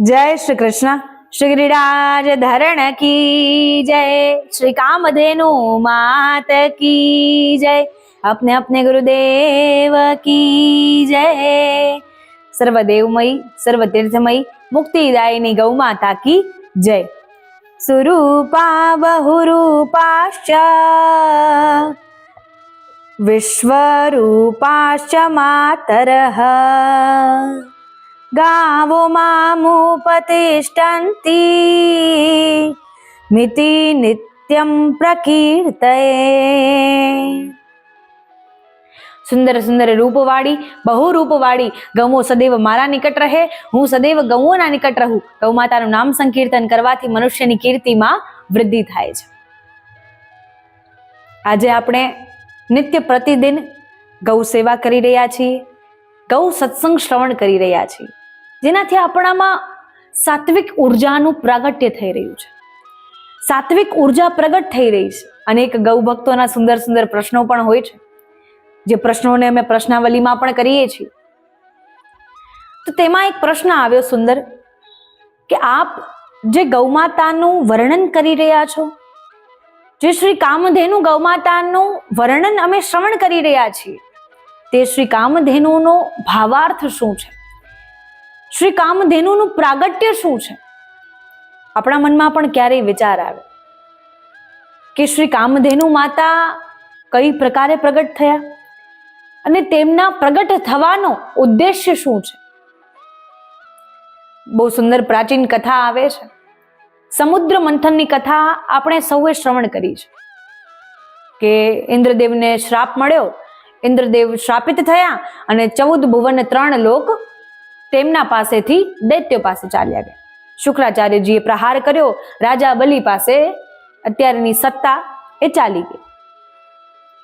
जय श्री कृष्ण। श्री गिरिराज धरण की जय। श्री कामधेनु मात की जय। अपने अपने गुरुदेव की जय। सर्वदेवमयी सर्वतीर्थमयी मुक्तिदायिनी गौ माता की जय। सुरूपा बहुरूपाश्च विश्वरूपाश्च मातरः गावो मामुपतिष्ठन्ति मिति नित्यं प्रकीर्तये। સુંદર સુંદર રૂપવાળી બહુ રૂપવાળી ગૌઓ સદૈવ મારા નિકટ રહે, હું સદૈવ ગૌઓના નિકટ રહું. ગૌ માતાનું નામ સંકીર્તન કરવાથી મનુષ્યની કીર્તિમાં વૃદ્ધિ થાય છે. આજે આપણે નિત્ય પ્રતિદિન ગૌ સેવા કરી રહ્યા છીએ, ગૌ સત્સંગ શ્રવણ કરી રહ્યા છીએ, જેનાથી આપણામાં સાત્વિક ઉર્જાનું પ્રાગટ્ય થઈ રહ્યું છે. સાત્વિક ઉર્જા પ્રગટ થઈ રહી છે. અનેક ગૌ ભક્તોના સુંદર સુંદર પ્રશ્નો પણ હોય છે, જે પ્રશ્નોને અમે પ્રશ્નાવલીમાં પણ કરીએ છીએ. તો તેમાં એક પ્રશ્ન આવ્યો સુંદર કે આપ જે ગૌમાતાનું વર્ણન કરી રહ્યા છો, જે શ્રી કામધેનુ ગૌમાતાનું વર્ણન અમે શ્રવણ કરી રહ્યા છીએ, તે શ્રી કામધેનુનો ભાવાર્થ શું છે? શ્રી કામધેનુનું પ્રાગટ્ય શું છે? આપણા મનમાં પણ ક્યારેય વિચાર આવે કે શ્રી કામધેનુ માતા કઈ પ્રકારે પ્રગટ થયા અને તેમના પ્રગટ થવાનો ઉદ્દેશ્ય શું છે? બહુ સુંદર પ્રાચીન કથા આવે છે. સમુદ્ર મંથનની કથા આપણે સૌએ શ્રવણ કરી છે કે ઇન્દ્રદેવને શ્રાપ મળ્યો, ઇન્દ્રદેવ શ્રાપિત થયા અને 14 ભુવન 3 લોક તેમના પાસેથી દૈત્યો પાસે ચાલ્યા ગયા. શુક્રાચાર્યજીએ પ્રહાર કર્યો, રાજા બલિ પાસે અત્યારની સત્તા એ ચાલી ગઈ.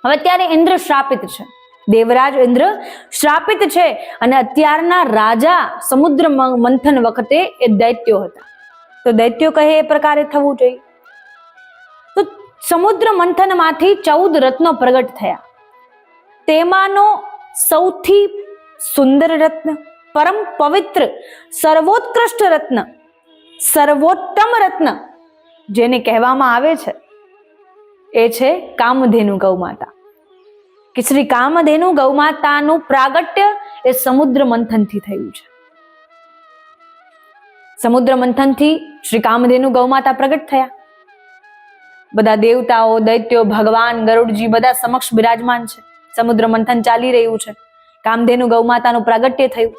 હવે અત્યારે ઇન્દ્ર શ્રાપિત છે, દેવરાજ ઇન્દ્ર શ્રાપિત છે અને અત્યારના રાજા સમુદ્ર મંથન વખતે એ દૈત્યો હતા. તો દૈત્યો કહે એ પ્રકારે થવું જોઈએ. તો સમુદ્ર મંથનમાંથી 14 રત્નો પ્રગટ થયા. તેમાંનો સૌથી સુંદર રત્ન, પરમ પવિત્ર, સર્વોત્કૃષ્ટ રત્ન, સર્વોત્તમ રત્ન જેને કહેવામાં આવે છે એ છે કામધેનુ ગૌમાતા. કે શ્રી કામધેનુ ગૌમાતાનું પ્રાગટ્ય એ સમુદ્ર મંથનથી થયું છે. સમુદ્ર મંથનથી શ્રી કામધેનુ ગૌમાતા પ્રગટ થયા. બધા દેવતાઓ, દૈત્યો, ભગવાન, ગરુડજી બધા સમક્ષ બિરાજમાન છે. સમુદ્ર મંથન ચાલી રહ્યું છે. કામધેનુ ગૌમાતાનું પ્રાગટ્ય થયું.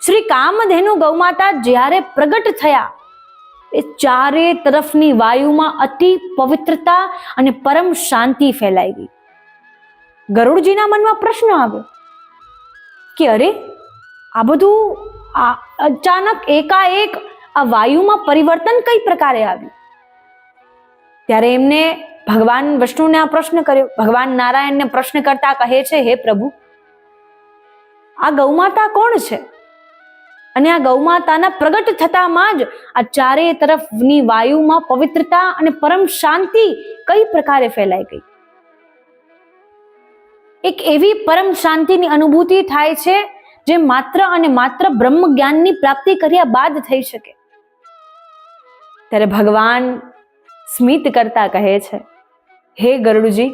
શ્રી કામધેનુ ગૌમાતા જ્યારે પ્રગટ થયા, એ ચારે તરફની વાયુમાં અતિ પવિત્રતા અને પરમ શાંતિ ફેલાઈ ગઈ. ગરુડજીના મનમાં પ્રશ્ન આવ્યો કે અરે, આ બધું અચાનક એકાએક આ વાયુમાં પરિવર્તન કઈ પ્રકારે આવ્યું? ત્યારે એમને ભગવાન વિષ્ણુને આ પ્રશ્ન કર્યો. ભગવાન નારાયણને પ્રશ્ન કરતા કહે છે, હે પ્રભુ, આ ગૌમાતા કોણ છે? અને આ ગૌમાતાના પ્રગટ થતામાં જ આ ચારે તરફની વાયુમાં પવિત્રતા અને પરમ શાંતિ કઈ પ્રકારે ફેલાઈ ગઈ? એક એવી પરમ શાંતિની અનુભૂતિ થાય છે જે માત્ર અને માત્ર બ્રહ્મ જ્ઞાનની પ્રાપ્તિ કર્યા બાદ થઈ શકે. ત્યારે ભગવાન સ્મિત કરતા કહે છે, હે ગરુડજી,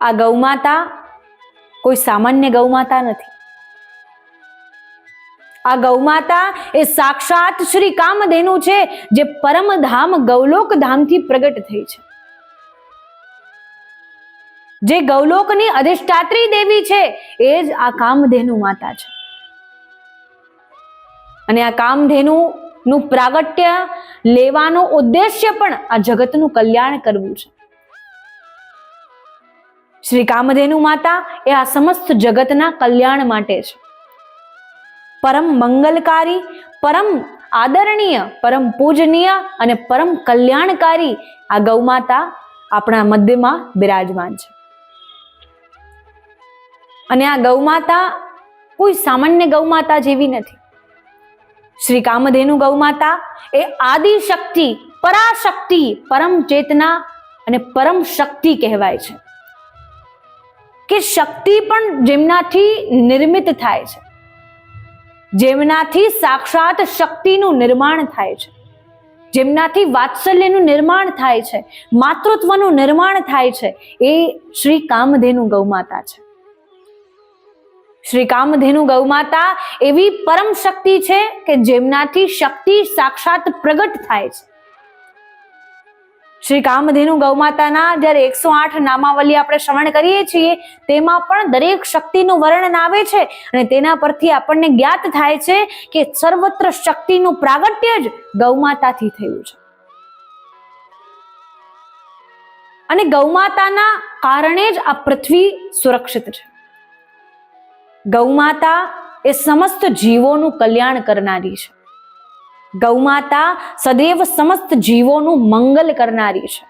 આ ગૌમાતા કોઈ સામાન્ય ગૌમાતા નથી. આ ગૌમાતા એ સાક્ષાત શ્રી કામધેનુ છે, જે પરમધામ ગૌલોક ધામથી પ્રગટ થઈ છે, જે ગૌલોકની અધિષ્ઠાત્રી દેવી છે, એ જ આ કામધેનુ માતા છે. અને આ કામધેનુ નું પ્રાગટ્ય લેવાનો ઉદ્દેશ્ય પણ આ જગતનું કલ્યાણ કરવું છે. શ્રી કામધેનુ માતા એ આ સમસ્ત જગતના કલ્યાણ માટે છે. પરમ મંગલકારી, પરમ આદરણીય, પરમ પૂજનીય અને પરમ કલ્યાણકારી આ ગૌમાતા આપણા મધ્યમાં બિરાજમાન છે. અને આ ગૌમાતા કોઈ સામાન્ય ગૌમાતા જેવી નથી. શ્રી કામધેનુ ગૌમાતા એ આદિ શક્તિ, પરાશક્તિ, પરમ ચેતના અને પરમ શક્તિ કહેવાય છે. કે શક્તિ પણ જેમનાથી નિર્મિત થાય છે, જેમનાથી સાક્ષાત શક્તિનું નિર્માણ થાય છે, જેમનાથી વાત્સલ્યનું નિર્માણ થાય છે, માતૃત્વનું નિર્માણ થાય છે, એ શ્રી કામધેનુ ગૌમાતા છે. શ્રી કામધેનુ ગૌમાતા એવી પરમ શક્તિ છે કે જેમનાથી શક્તિ સાક્ષાત પ્રગટ થાય છે. શ્રી કામધેનુ ગૌમાતાના જ્યારે 108 નામાવલી આપણે શ્રવણ કરીએ છીએ તેમાં પણ દરેક શક્તિનું વર્ણન આવે છે અને તેના પરથી આપણને જ્ઞાત થાય છે કે સર્વત્ર શક્તિનું પ્રાગટ્ય જ ગૌમાતાથી થયું છે. અને ગૌમાતાના કારણે જ આ પૃથ્વી સુરક્ષિત છે. ગૌમાતા એ સમસ્ત જીવોનું કલ્યાણ કરનારી છે. ગૌમાતા સદૈવ સમસ્ત જીવોનું મંગલ કરનારી છે.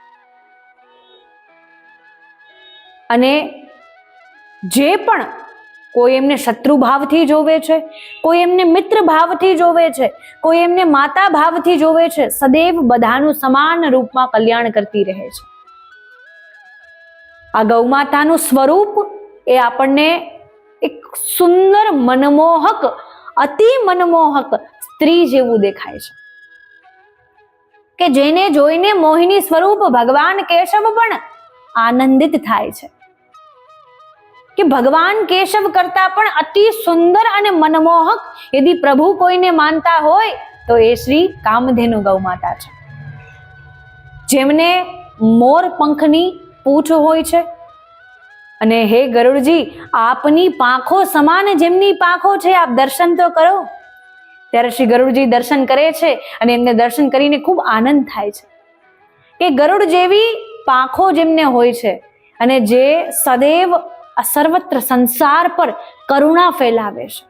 અને જે પણ કોઈ એમને શત્રુ ભાવથી જોવે છે, કોઈ એમને મિત્ર ભાવથી જોવે છે, કોઈ એમને માતા ભાવથી જોવે છે, સદૈવ બધાનું સમાન રૂપમાં કલ્યાણ કરતી રહે છે. આ ગૌમાતાનું સ્વરૂપ એ આપણને એક સુંદર મનમોહક, અતિ મનમોહક સ્ત્રી જેવું દેખાય છે કે જેને જોઈને મોહિની સ્વરૂપ ભગવાન કેશવ પણ આનંદિત થાય છે કે ભગવાન કેશવ કરતા પણ અતિ સુંદર અને મનમોહક यदि પ્રભુ કોઈને માનતા હોય તો એ શ્રી કામધેનુ ગૌમાતા છે. જેમને મોર પંખની પૂંછ હોય છે અને હે ગરુડજી, આપની પાંખો સમાન જેમની પાંખો છે, આપ દર્શન તો કરો. ત્યારે શ્રી ગરુડજી દર્શન કરે છે અને એમને દર્શન કરીને ખૂબ આનંદ થાય છે કે ગરુડ જેવી પાંખો જેમને હોય છે અને જે સદૈવ આ સર્વત્ર સંસાર પર કરુણા ફેલાવે છે,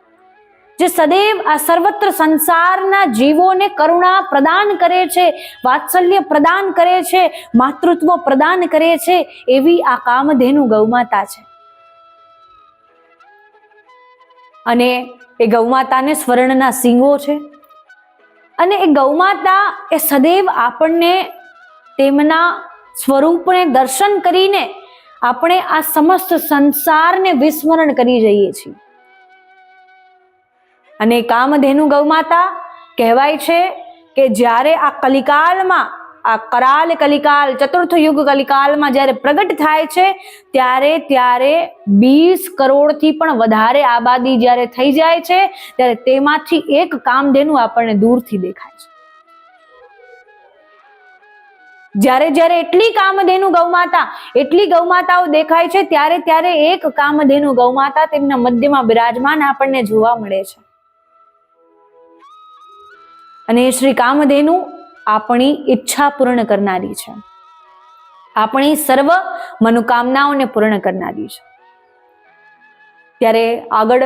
જે સદૈવ આ સર્વત્ર સંસારના જીવોને કરુણા પ્રદાન કરે છે, વાત્સલ્ય પ્રદાન કરે છે, માતૃત્વ પ્રદાન કરે છે, એવી આ કામધેનુ ગૌમાતા છે. અને એ ગૌમાતાને સ્વર્ણના સિંગો છે અને એ ગૌમાતા એ સદૈવ આપણને તેમના સ્વરૂપને દર્શન કરીને આપણે આ સમસ્ત સંસારને વિસ્મરણ કરી જઈએ છીએ. અને કામધેનુ ગૌમાતા કહેવાય છે કે જ્યારે આ કલિકાલમાં, આ કરાલ કલિકાલ, ચતુર્થ યુગ કલિકાલમાં જ્યારે પ્રગટ થાય છે ત્યારે 20 કરોડથી પણ વધારે આબાદી જ્યારે થઈ જાય છે ત્યારે તેમાંથી એક કામધેનુ આપણને દૂરથી દેખાય છે. જ્યારે એટલી કામધેનુ ગૌમાતા, એટલી ગૌમાતાઓ દેખાય છે ત્યારે એક કામધેનુ ગૌમાતા તેમના મધ્યમાં બિરાજમાન આપણને જોવા મળે છે. અને શ્રી કામધેનુ આપણી ઈચ્છા પૂર્ણ કરનારી છે, આપણી સર્વ મનોકામનાઓને પૂર્ણ કરનારી છે. ત્યારે આગળ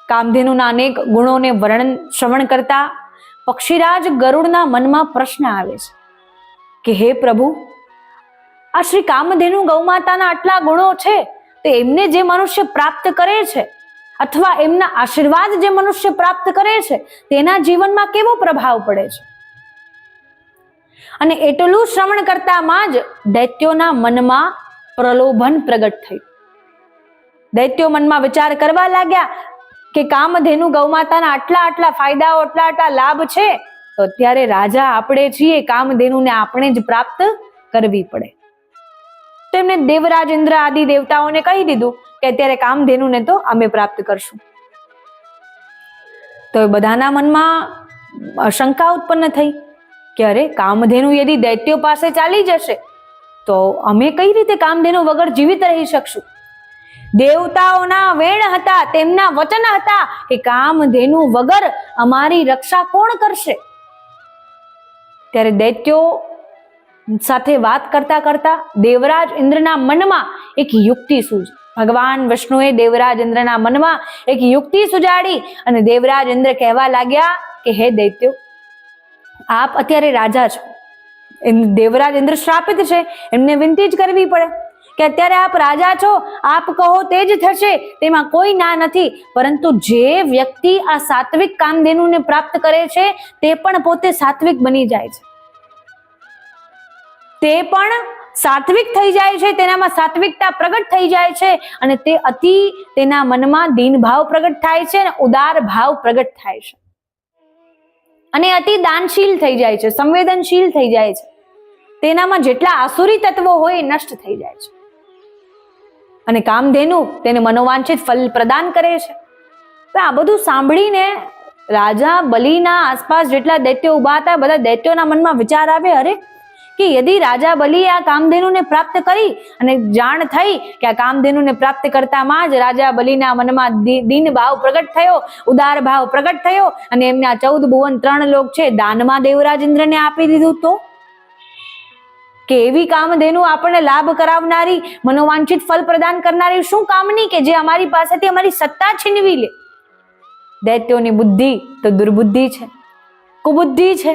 કામધેનુના અનેક ગુણોને વર્ણન શ્રવણ કરતા પક્ષીરાજ ગરુડના મનમાં પ્રશ્ન આવે છે કે હે પ્રભુ, આ શ્રી કામધેનુ ગૌમાતાના આટલા ગુણો છે તો એમને જે મનુષ્ય પ્રાપ્ત કરે છે અથવા એમના આશીર્વાદ જે મનુષ્ય પ્રાપ્ત કરે છે તેના જીવનમાં કેવો પ્રભાવ પડે છે. અને એટલું શ્રવણ કરતામાં જ દૈત્યોના મનમાં પ્રલોભન પ્રગટ થયું. દૈત્યો મનમાં વિચાર કરવા લાગ્યા કે કામધેનુ ગૌમાતાના આટલા ફાયદાઓ, આટલા લાભ છે તો અત્યારે રાજા આપણે છીએ, કામધેનુને આપણે જ પ્રાપ્ત કરવી પડે. તો એમને દેવરાજ ઇન્દ્ર આદિ દેવતાઓને કહી દીધું કે અત્યારે કામધેનુને તો અમે પ્રાપ્ત કરશું. તો બધાના મનમાં શંકા ઉત્પન્ન થઈ કે અરે, કામધેનુ યદિ દૈત્યો પાસે ચાલી જશે તો અમે કઈ રીતે કામધેનુ વગર જીવિત રહી શકશું? દેવતાઓના વેણ હતા, તેમના વચન હતા કે કામધેનુ વગર અમારી રક્ષા કોણ કરશે? ત્યારે દૈત્યો સાથે વાત કરતા કરતા દેવરાજ ઇન્દ્રના મનમાં એક યુક્તિ સૂજી. ભગવાન વિષ્ણુએ દેવરાજ ઇન્દ્રના મનમાં એક યુક્તિ સુજાડી અને દેવરાજ ઇન્દ્ર કહેવા લાગ્યા કે હે દૈત્યો, આપ અત્યારે રાજા છો, દેવરાજ ઇન્દ્ર શ્રાપિત છે, એમને વિનંતી જ કરવી પડે કે અત્યારે આપ રાજા છો, આપ કહો તે જ થશે, તેમાં કોઈ ના નથી. પરંતુ જે વ્યક્તિ આ સાત્વિક કામધેનુને પ્રાપ્ત કરે છે તે પણ પોતે સાત્વિક બની જાય છે, તે પણ સાત્વિક થઈ જાય છે, તેનામાં સાત્વિકતા પ્રગટ થઈ જાય છે અને તે અતિ તેના મનમાં દીન ભાવ પ્રગટ થાય છે અને ઉદાર ભાવ પ્રગટ થાય છે અને અતિ દાનશીલ થઈ જાય છે, સંવેદનશીલ થઈ જાય છે. તેનામાં જેટલા આસુરી તત્વો હોય એ નષ્ટ થઈ જાય છે અને કામધેનુ તેને મનોવાંછિત ફલ પ્રદાન કરે છે. આ બધું સાંભળીને રાજા બલિના આસપાસ જેટલા દૈત્યો ઉભા હતા, બધા દૈત્યોના મનમાં વિચાર આવે, અરે કે યદિ રાજા બલિએ આ કામધેનુને પ્રાપ્ત કરી અને જાણ થઈ કે આ કામધેનુને પ્રાપ્ત કરતામાં જ રાજા બલિના મનમાં દીન ભાવ પ્રગટ થયો, ઉદાર ભાવ પ્રગટ થયો અને એમના 14 ભુવન 3 લોક છે દાનમાં દેવરાજ ઇન્દ્રને આપી દીધું, તો કે એવી કામધેનુ આપણને લાભ કરાવનારી, મનોવાંછિત ફલ પ્રદાન કરનારી શું કામની કે જે અમારી પાસેથી અમારી સત્તા છીનવી લે. દૈત્યોની બુદ્ધિ તો દુર્બુદ્ધિ છે, કુબુદ્ધિ છે.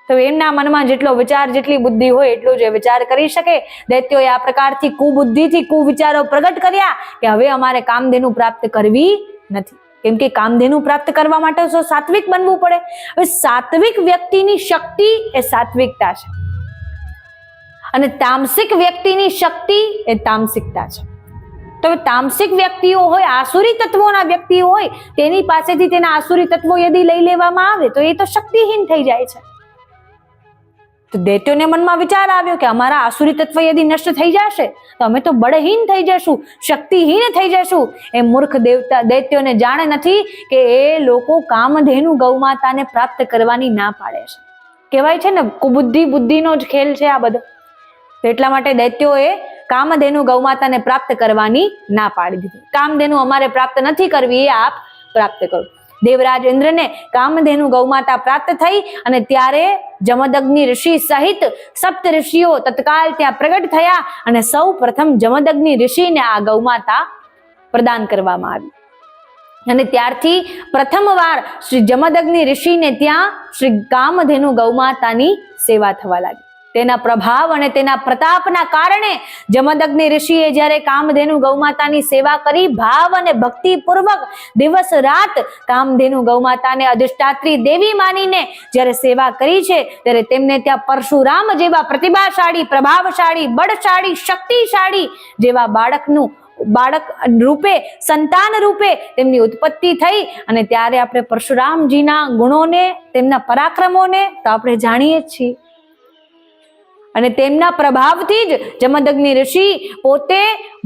તો એમના મનમાં જેટલો વિચાર, જેટલી બુદ્ધિ હોય એટલું જ વિચાર કરી શકે. દૈત્યોએ આ પ્રકારથી કુબુદ્ધિથી કુવિચારો પ્રગટ કર્યા કે હવે અમારે કામધેનુ પ્રાપ્ત કરવી નથી, કેમ કે કામધેનુ પ્રાપ્ત કરવા માટે તો સાત્વિક બનવું પડે. હવે સાત્વિક વ્યક્તિની શક્તિ એ સાત્વિકતા છે અને તામસિક વ્યક્તિની શક્તિ એ તામસિકતા છે. તો તામસિક વ્યક્તિઓ હોય, આસુરી તત્વોના વ્યક્તિઓ હોય, તેની પાસેથી તેના આસુરી તત્વો યદિ લઈ લેવામાં આવે તો એ તો શક્તિહીન થઈ જાય છે. તો દૈત્યોને મનમાં વિચાર આવ્યો કે અમારા આસુરી તત્વ યદિ નષ્ટ થઈ જશે તો અમે તો બળહીન થઈ જશું, શક્તિહીન થઈ જશું. એ મૂર્ખ દૈત્યોને જાણ નથી કે એ લોકો કામધેનુ ગૌમાતાને પ્રાપ્ત કરવાની ના પાડે છે. કહેવાય છે ને કુબુદ્ધિ બુદ્ધિનો જ ખેલ છે આ બધો. તો એટલા માટે દૈત્યોએ કામધેનુ ગૌમાતાને પ્રાપ્ત કરવાની ના પાડી દીધી. કામધેનુ અમારે પ્રાપ્ત નથી કરવી, એ આપ પ્રાપ્ત કરો. દેવરાજ ઇન્દ્રને કામધેનુ ગૌમાતા પ્રાપ્ત થઈ અને ત્યારે જમદગ્નિ ઋષિ સહિત 7 ઋષિઓ તત્કાલ ત્યાં પ્રગટ થયા અને સૌ પ્રથમ જમદગ્નિ ઋષિને આ ગૌમાતા પ્રદાન કરવામાં આવી અને ત્યારથી પ્રથમવાર શ્રી જમદગ્નિ ઋષિને ત્યાં શ્રી કામધેનુ ગૌમાતાની સેવા થવા લાગી. તેના પ્રભાવ અને તેના પ્રતાપના કારણે જમદગ્નિ ઋષિએ જ્યારે કામધેનુ ગૌમાતાની સેવા કરી, ભાવ અને ભક્તિ પૂર્વક દિવસ રાત કામધેનુ ગૌમાતાને અધિષ્ઠાત્રી દેવી માનીને જ્યારે સેવા કરી છે, ત્યારે તેમને ત્યાં પરશુરામ જેવા પ્રતિભાશાળી, પ્રભાવશાળી, બળશાળી, શક્તિશાળી જેવા બાળક રૂપે, સંતાન રૂપે તેમની ઉત્પત્તિ થઈ અને ત્યારે આપણે પરશુરામજીના ગુણોને, તેમના પરાક્રમોને તો આપણે જાણીએ જ છીએ અને તેમના પ્રભાવથી જ જમદગ્નિ ઋષિ પોતે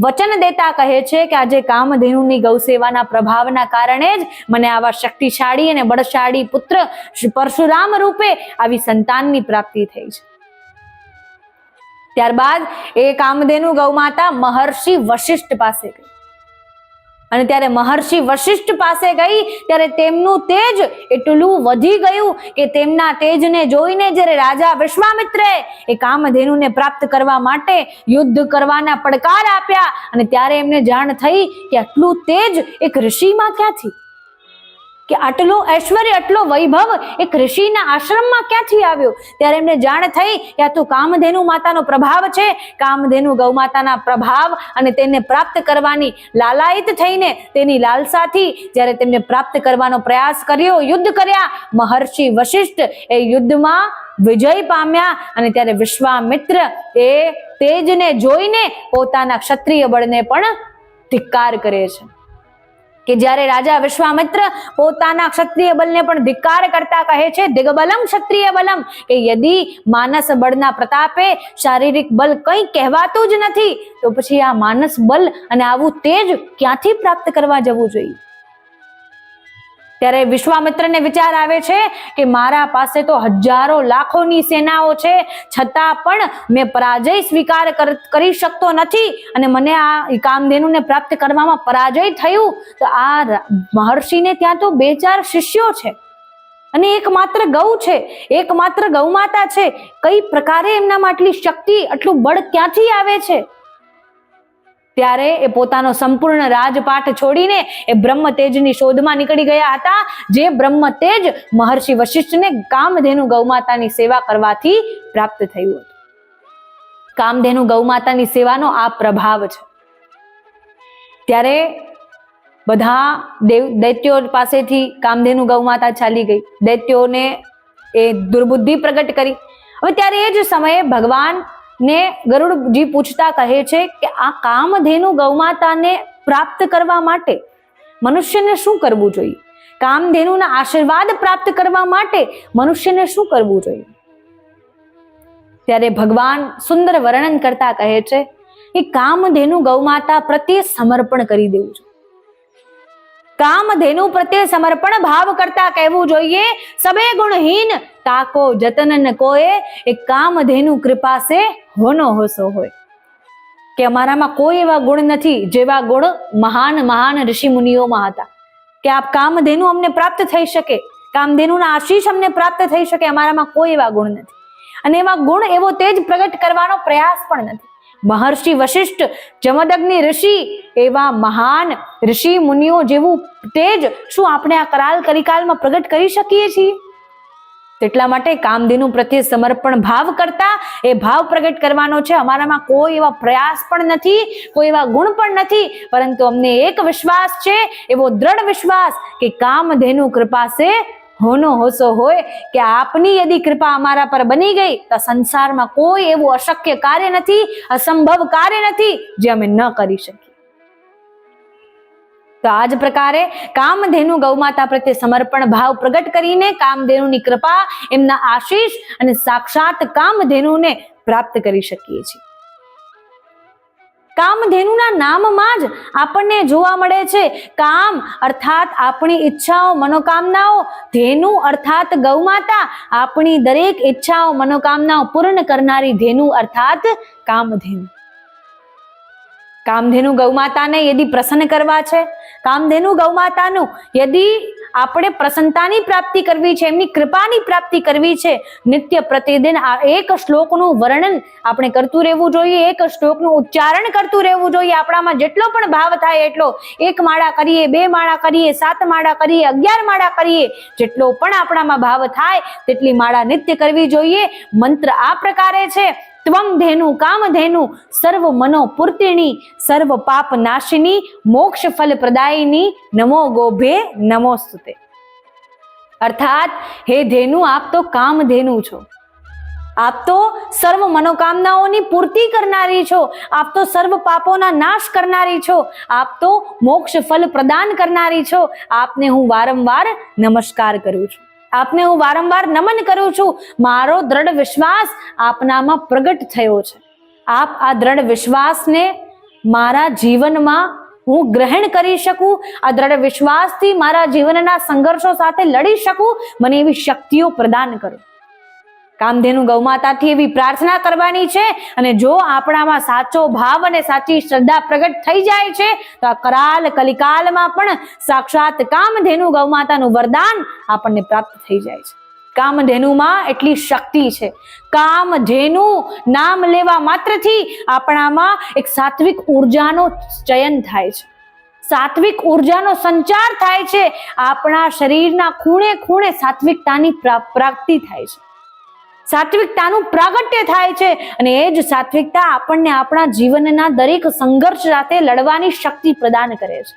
વચન દેતા કહે છે કે આજે કામધેનુની ગૌસેવાના પ્રભાવના કારણે જ મને આવા શક્તિશાળી અને બળશાળી પુત્ર પરશુરામ રૂપે આવી સંતાનની પ્રાપ્તિ થઈ છે. ત્યારબાદ એ કામધેનુ ગૌમાતા મહર્ષિ વશિષ્ઠ પાસે ગઈ અને ત્યારે મહર્ષિ વશિષ્ઠ પાસે ગઈ ત્યારે તેમનું તેજ એટલું વધી ગયું કે તેમના તેજને જોઈને જ્યારે રાજા વિશ્વામિત્રે એ કામધેનુને પ્રાપ્ત કરવા માટે યુદ્ધ કરવાના પડકાર આપ્યા અને ત્યારે એમને જાણ થઈ કે આટલું તેજ એક ઋષિમાં ક્યાંથી, કે આટલો ઐશ્વર્ય, આટલો વૈભવ એક ઋષિના આશ્રમમાં ક્યાંથી આવ્યો. ત્યારે એમને જાણ થઈ કે આ તો કામધેનુ માતાનો પ્રભાવ છે. કામધેનુ ગૌમાતાના પ્રભાવ અને તેને પ્રાપ્ત કરવાની લાલાયિત થઈને તેની લાલસાથી જ્યારે તેમને પ્રાપ્ત કરવાનો પ્રયાસ કર્યો, યુદ્ધ કર્યા, મહર્ષિ વશિષ્ઠ એ યુદ્ધમાં વિજય પામ્યા અને ત્યારે વિશ્વામિત્ર એ તેજને જોઈને પોતાના ક્ષત્રિય બળને પણ ધિક્કાર કરે છે કે જ્યારે રાજા વિશ્વામિત્ર પોતાના ક્ષત્રિય બલને પણ ધિક્કાર કરતા કહે છે, દિગ્બલમ ક્ષત્રિય બલમ, કે યદિ માનસ બળના પ્રતાપે શારીરિક બલ કંઈ કહેવાતું જ નથી તો પછી આ માનસ બલ અને આવું તેજ ક્યાંથી પ્રાપ્ત કરવા જવું જોઈએ. ત્યારે વિશ્વામિત્રને વિચાર આવે છે કે મારા પાસે તો હજારો લાખોની સેનાઓ છે, છતાં પણ મેં પરાજય સ્વીકાર કરી શકતો નથી અને મને આ કામધેનુને પ્રાપ્ત કરવામાં પરાજય થયું. તો આ મહર્ષિને ત્યાં તો 2-4 શિષ્યો છે અને એકમાત્ર ગૌ છે, એકમાત્ર ગૌમાતા છે. કઈ પ્રકારે એમનામાં આટલી શક્તિ, આટલું બળ ક્યાંથી આવે છે? ત્યારે એ પોતાનો સંપૂર્ણ રાજપાઠ છોડીને એ બ્રહ્મ તેજની શોધમાં નીકળી ગયા હતા, જે બ્રહ્મ તેજ મહર્ષિ વશિષ્ઠને કામધેનુ ગૌમાતાની સેવા કરવાથી પ્રાપ્ત થયું હતું. કામધેનુ ગૌમાતાની સેવાનો આ પ્રભાવ છે. ત્યારે બધા દૈત્યો પાસેથી કામધેનુ ગૌમાતા ચાલી ગઈ, દૈત્યોને એ દુર્બુદ્ધિ પ્રગટ કરી. હવે ત્યારે એ જ સમયે ભગવાન ને ગરુડજી પૂછતા કહે છે કે આ કામધેનુ ગૌમાતાને પ્રાપ્ત કરવા માટે મનુષ્યને શું કરવું જોઈએ? કામધેનુના આશીર્વાદ પ્રાપ્ત કરવા માટે મનુષ્યને શું કરવું જોઈએ? ત્યારે ભગવાન સુંદર વર્ણન કરતા કહે છે કે કામધેનુ ગૌમાતા પ્રત્યે સમર્પણ કરી દેવું જોઈએ. કામધેનુ પ્રત્યે સમર્પણ ભાવ કરતા કહેવું જોઈએ, સબે ગુણહીન તાકો જતન ન કોએ, એ કામધેનુ કૃપા સે હોનો હોસો હોય. કે અમારામાં કોઈ એવા ગુણ નથી જેવા ગુણ મહાન મહાન ઋષિ મુનિઓમાં હતા, કે આ કામધેનુ અમને પ્રાપ્ત થઈ શકે, કામધેનુના આશીષ અમને પ્રાપ્ત થઈ શકે. અમારામાં કોઈ એવા ગુણ નથી, અને એવા ગુણ એવો તેજ પ્રગટ કરવાનો પ્રયાસ પણ નથી. મહર્ષિ વશિષ્ઠ, જમદગ્નિ ઋષિ, એવા મહાન ઋષિ મુનિઓ જેવું તેજ શું આપણે આ કરાલ કલિકાલમાં પ્રગટ કરી શકીએ છીએ? એટલા માટે કામધેનુ પ્રત્યે સમર્પણ ભાવ કરતા એ ભાવ પ્રગટ કરવાનો છે. અમારામાં કોઈ એવા પ્રયાસ પણ નથી, કોઈ એવા ગુણ પણ નથી, પરંતુ અમને એક વિશ્વાસ છે, એવો દ્રઢ વિશ્વાસ કે કામધેનુ કૃપા સે હોનો હોસો હોય, કે આપની યદિ કૃપા અમારા પર બની ગઈ તો સંસારમાં કોઈ એવું અશક્ય કાર્ય નથી, અસંભવ કાર્ય નથી જે અમે ન કરી શકીએ. તો આ જ પ્રકારે કામધેનુ ગૌમાતા પ્રત્યે સમર્પણ ભાવ પ્રગટ કરીને કામધેનુની કૃપા, એમના આશીષ અને સાક્ષાત કામધેનુને પ્રાપ્ત કરી શકીએ છીએ. કામધેનુના નામમાં જ આપણને જોવા મળે છે કામ અર્થાત આપણી ઈચ્છાઓ મનોકામનાઓ, ધેનુ અર્થાત ગૌમાતા આપણી દરેક ઈચ્છાઓ મનોકામનાઓ પૂર્ણ કરનારી ધેનુ અર્થાત કામધેનુ. કામધેનુ ગૌમાતાને યદિ પ્રસન્ન કરવા છે, કામધેનુ ગૌમાતાનું યદિ આપણે પ્રસન્નતાની પ્રાપ્તિ કરવી છે, એમની કૃપાની પ્રાપ્તિ કરવી છે, નિત્ય પ્રતિદિન આ એક શ્લોકનું વર્ણન આપણે કરતું રહેવું જોઈએ, એક શ્લોકનું ઉચ્ચારણ કરતું રહેવું જોઈએ. આપણામાં જેટલો પણ ભાવ થાય એટલો, 1 માળા કરીએ, 2 માળા કરીએ, 7 માળા કરીએ, 11 માળા કરીએ, જેટલો પણ આપણામાં ભાવ થાય તેટલી માળા નિત્ય કરવી જોઈએ. મંત્ર આ પ્રકારે છે, ત્વમ ધેનુ કામધેનુ સર્વ મનો પૂર્તિણી, સર્વ પાપ નાશિની, મોક્ષ ફલ પ્રદાયિની, નમો ગોભે નમોસ્તુતે. અર્થાત હે ધેનુ, આપ તો કામધેનુ છો, આપ તો સર્વ મનોકામનાઓની પૂર્તિ કરનારી છો, આપ તો સર્વ પાપોના નાશ કરનારી છો, આપ તો મોક્ષ ફલ પ્રદાન કરનારી છો. આપને હું વારંવાર નમસ્કાર કરું છું, આપને હું વારંવાર નમન કરું છું. મારો દ્રઢ વિશ્વાસ આપનામાં પ્રગટ થયો છે. આપ આ દ્રઢ વિશ્વાસને મારા જીવનમાં હું ગ્રહણ કરી શકું, આ દ્રઢ વિશ્વાસથી મારા જીવનના સંઘર્ષો સાથે લડી શકું, મને એવી શક્તિઓ પ્રદાન કરો. કામધેનુ ગૌમાતાથી એવી પ્રાર્થના કરવાની છે, અને જો આપણામાં સાચો ભાવ અને સાચી શ્રદ્ધા પ્રગટ થઈ જાય છે તો આ કરાલ કલિકાલમાં પણ સાક્ષાત કામધેનુ ગૌમાતાનું વરદાન આપણને પ્રાપ્ત થઈ જાય છે. કામધેનુમાં એટલી શક્તિ છે. કામધેનુ નામ લેવા માત્રથી આપણામાં એક સાત્વિક ઉર્જાનો ચયન થાય છે, સાત્વિક ઉર્જાનો સંચાર થાય છે. આપણા શરીરના ખૂણે ખૂણે સાત્વિકતાની પ્રાપ્તિ થાય છે, સાત્વિકતાનું પ્રાગટ્ય થાય છે, અને એ જ સાત્વિકતા આપણને આપણા જીવનના દરેક સંઘર્ષ સાથે લડવાની શક્તિ પ્રદાન કરે છે.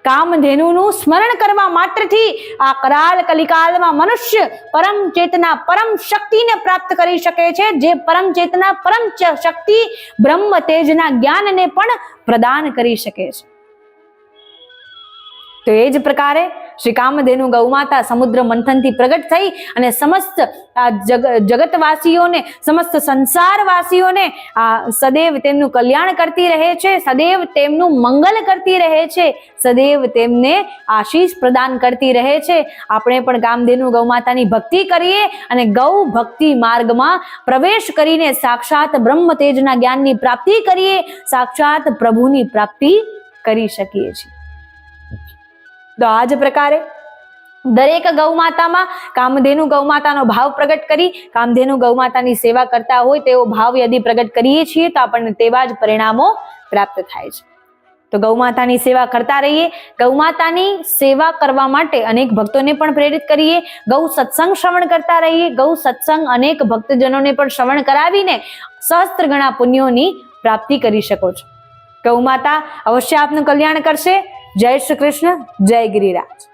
કામધેનુનું સ્મરણ કરવા માત્રથી આ કરાલ કલિકાલમાં મનુષ્ય પરમ ચેતના પરમ શક્તિને પ્રાપ્ત કરી શકે છે, જે પરમ ચેતના પરમ શક્તિ બ્રહ્મ તેજના જ્ઞાનને પણ પ્રદાન કરી શકે છે. તો એ જ પ્રકારે શ્રી કામધેનુ ગૌમાતા સમુદ્ર મંથનથી પ્રગટ થઈ અને સમસ્ત આ જગતવાસીઓને, સમસ્ત સંસારવાસીઓને આ સદૈવ તેમનું કલ્યાણ કરતી રહે છે, સદૈવ તેમનું મંગલ કરતી રહે છે, સદૈવ તેમને આશીષ પ્રદાન કરતી રહે છે. આપણે પણ કામધેનુ ગૌમાતાની ભક્તિ કરીએ અને ગૌ ભક્તિ માર્ગમાં પ્રવેશ કરીને સાક્ષાત બ્રહ્મ તેજના જ્ઞાનની પ્રાપ્તિ કરીએ, સાક્ષાત પ્રભુની પ્રાપ્તિ કરી શકીએ છીએ. તો આ જ પ્રકારે દરેક ગૌમાતામાં કામધેનુ ગૌમાતાનો ભાવ પ્રગટ કરી કામધેનુ ગૌમાતાની સેવા કરતા હોય તેવો ભાવ યદિ પ્રગટ કરીએ છીએ તો આપણને તેવા જ પરિણામો પ્રાપ્ત થાય છે. તો ગૌમાતાની સેવા કરતા રહીએ. ગૌમાતાની સેવા કરવા માટે અનેક ભક્તોને પણ પ્રેરિત કરીએ. ગૌ સત્સંગ શ્રવણ કરતા રહીએ. ગૌ સત્સંગ અનેક ભક્તજનોને પણ શ્રવણ કરાવીને સહસ્ત્ર ગણા પુણ્યોની પ્રાપ્તિ કરી શકો છો. ગૌમાતા અવશ્ય આપનું કલ્યાણ કરશે. જય શ્રી કૃષ્ણ, જય ગિરિરાજ.